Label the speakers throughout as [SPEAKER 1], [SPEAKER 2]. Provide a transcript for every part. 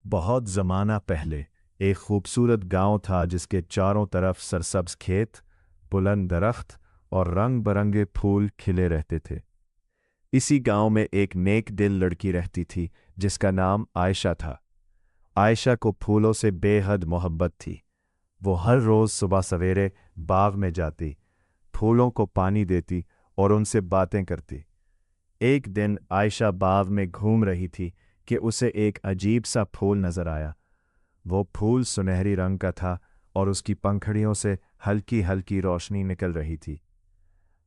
[SPEAKER 1] बहुत ज़माना पहले एक खूबसूरत गांव था जिसके चारों तरफ सरसब्ज खेत, बुलंद दरख्त और रंग बरंगे फूल खिले रहते थे। इसी गांव में एक नेक दिल लड़की रहती थी जिसका नाम आयशा था। आयशा को फूलों से बेहद मोहब्बत थी। वो हर रोज़ सुबह सवेरे बाग में जाती, फूलों को पानी देती और उनसे बातें करती। एक दिन आयशा बाग में घूम रही थी कि उसे एक अजीब सा फूल नजर आया। वो फूल सुनहरी रंग का था और उसकी पंखड़ियों से हल्की हल्की रोशनी निकल रही थी।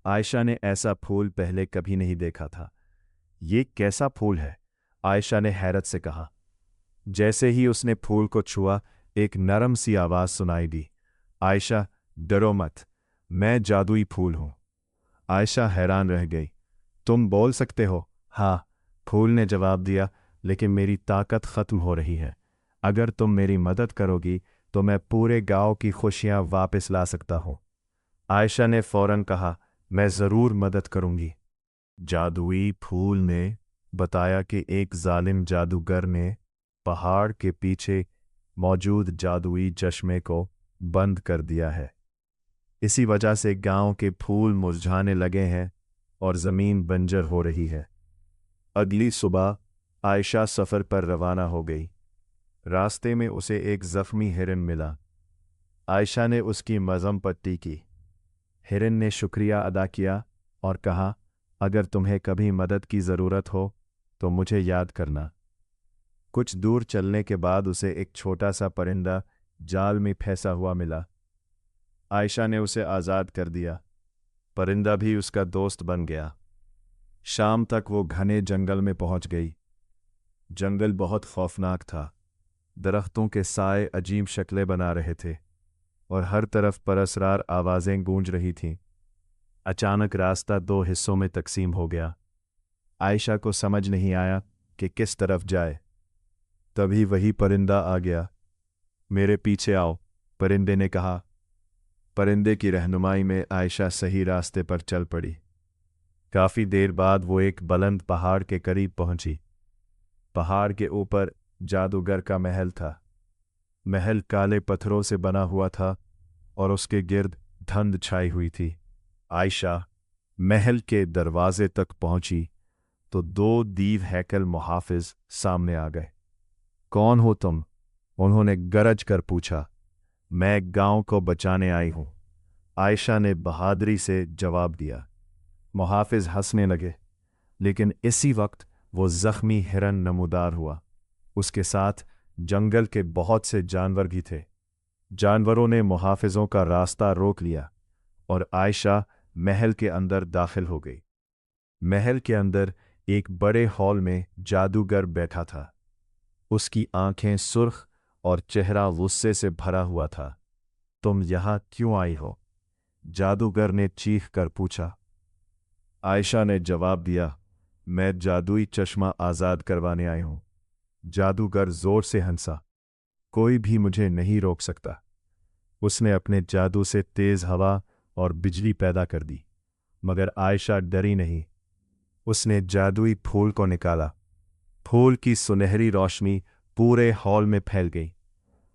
[SPEAKER 1] आयशा ने ऐसा फूल पहले कभी नहीं देखा था। ये कैसा फूल है? आयशा ने हैरत से कहा। जैसे ही उसने फूल को छुआ, एक नरम सी आवाज़ सुनाई दी। आयशा, डरो मत, मैं जादुई फूल हूँ। आयशा हैरान रह गई। तुम बोल सकते हो? हाँ, फूल ने जवाब दिया, लेकिन मेरी ताकत ख़त्म हो रही है। अगर तुम मेरी मदद करोगी तो मैं पूरे गांव की खुशियां वापस ला सकता हूँ। आयशा ने फौरन कहा, मैं ज़रूर मदद करूंगी। जादुई फूल ने बताया कि एक जालिम जादूगर ने पहाड़ के पीछे मौजूद जादुई चश्मे को बंद कर दिया है। इसी वजह से गांव के फूल मुरझाने लगे हैं और ज़मीन बंजर हो रही है। अगली सुबह आयशा सफ़र पर रवाना हो गई। रास्ते में उसे एक ज़ख्मी हिरन मिला। आयशा ने उसकी मज़म पट्टी की। हिरन ने शुक्रिया अदा किया और कहा, अगर तुम्हें कभी मदद की ज़रूरत हो तो मुझे याद करना। कुछ दूर चलने के बाद उसे एक छोटा सा परिंदा जाल में फंसा हुआ मिला। आयशा ने उसे आज़ाद कर दिया। परिंदा भी उसका दोस्त बन गया। शाम तक वो घने जंगल में पहुंच गई। जंगल बहुत खौफनाक था। दरख्तों के साए अजीब शक्लें बना रहे थे और हर तरफ परअसरार आवाज़ें गूंज रही थीं। अचानक रास्ता दो हिस्सों में तकसीम हो गया। आयशा को समझ नहीं आया कि किस तरफ जाए। तभी वही परिंदा आ गया। मेरे पीछे आओ, परिंदे ने कहा। परिंदे की रहनुमाई में आयशा सही रास्ते पर चल पड़ी। काफ़ी देर बाद वो एक बुलंद पहाड़ के करीब पहुंची। पहाड़ के ऊपर जादूगर का महल था। महल काले पत्थरों से बना हुआ था और उसके गिर्द धुंध छाई हुई थी। आयशा महल के दरवाजे तक पहुंची तो दो दीव हैकल मुहाफिज सामने आ गए। कौन हो तुम? उन्होंने गरज कर पूछा। मैं गांव को बचाने आई हूं, आयशा ने बहादुरी से जवाब दिया। मुहाफिज हंसने लगे, लेकिन इसी वक्त वो जख्मी हिरन नमूदार हुआ। उसके साथ जंगल के बहुत से जानवर भी थे। जानवरों ने मुहाफिजों का रास्ता रोक लिया और आयशा महल के अंदर दाखिल हो गई। महल के अंदर एक बड़े हॉल में जादूगर बैठा था। उसकी आंखें सुर्ख और चेहरा गुस्से से भरा हुआ था। तुम यहां क्यों आई हो? जादूगर ने चीख कर पूछा। आयशा ने जवाब दिया, मैं जादुई चश्मा आज़ाद करवाने आई हूं। जादूगर जोर से हंसा। कोई भी मुझे नहीं रोक सकता। उसने अपने जादू से तेज हवा और बिजली पैदा कर दी, मगर आयशा डरी नहीं। उसने जादुई फूल को निकाला। फूल की सुनहरी रोशनी पूरे हॉल में फैल गई।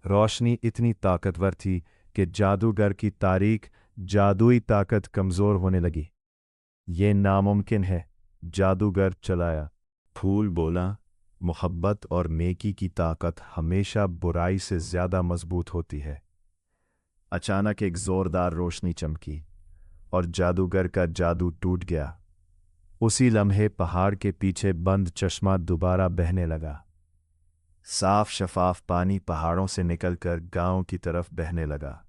[SPEAKER 1] रोशनी इतनी ताकतवर थी कि जादूगर की तारीख जादुई ताकत कमज़ोर होने लगी। ये नामुमकिन है, जादूगर चलाया। फूल बोला, मोहब्बत और नेकी की ताकत हमेशा बुराई से ज़्यादा मजबूत होती है। अचानक एक ज़ोरदार रोशनी चमकी और जादूगर का जादू टूट गया। उसी लम्हे पहाड़ के पीछे बंद चश्मा दोबारा बहने लगा। साफ शफाफ पानी पहाड़ों से निकलकर गांव की तरफ बहने लगा।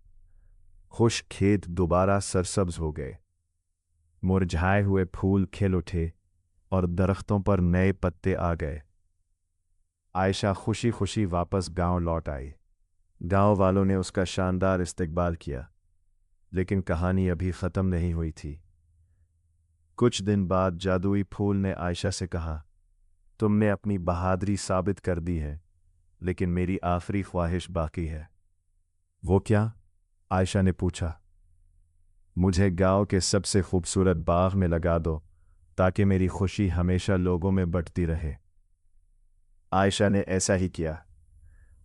[SPEAKER 1] खुश खेत दोबारा सरसब्ज हो गए। मुरझाए हुए फूल खिल उठे और दरख्तों पर नए पत्ते आ गए। आयशा खुशी खुशी वापस गांव लौट आई। गांव वालों ने उसका शानदार इस्तकबाल किया, लेकिन कहानी अभी ख़त्म नहीं हुई थी। कुछ दिन बाद जादुई फूल ने आयशा से कहा, तुमने अपनी बहादुरी साबित कर दी है, लेकिन मेरी आखिरी ख्वाहिश बाकी है। वो क्या? आयशा ने पूछा। मुझे गांव के सबसे खूबसूरत बाग में लगा दो ताकि मेरी खुशी हमेशा लोगों में बंटती रहे। आयशा ने ऐसा ही किया।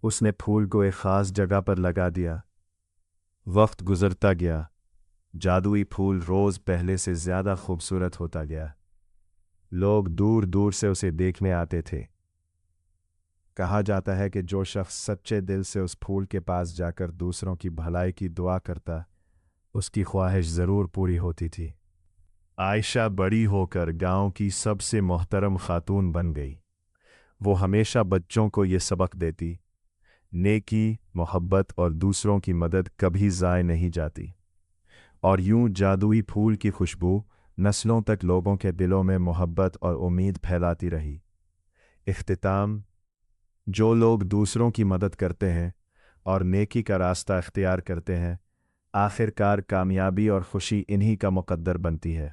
[SPEAKER 1] اس نے پھول کو ایک خاص جگہ پر لگا دیا۔ وقت گزرتا گیا، جادوئی پھول روز پہلے سے زیادہ خوبصورت ہوتا گیا۔ لوگ دور دور سے اسے دیکھنے آتے تھے۔ کہا جاتا ہے کہ جو شخص سچے دل سے اس پھول کے پاس جا کر دوسروں کی بھلائی کی دعا کرتا، اس کی خواہش ضرور پوری ہوتی تھی۔ عائشہ بڑی ہو کر گاؤں کی سب سے محترم خاتون بن گئی۔ وہ ہمیشہ بچوں کو یہ سبق دیتی: نیکی، محبت اور دوسروں کی مدد کبھی ضائع نہیں جاتی۔ اور یوں جادوئی پھول کی خوشبو نسلوں تک لوگوں کے دلوں میں محبت اور امید پھیلاتی رہی۔ اختتام: جو لوگ دوسروں کی مدد کرتے ہیں اور نیکی کا راستہ اختیار کرتے ہیں، آخر کار کامیابی اور خوشی انہی کا مقدر بنتی ہے۔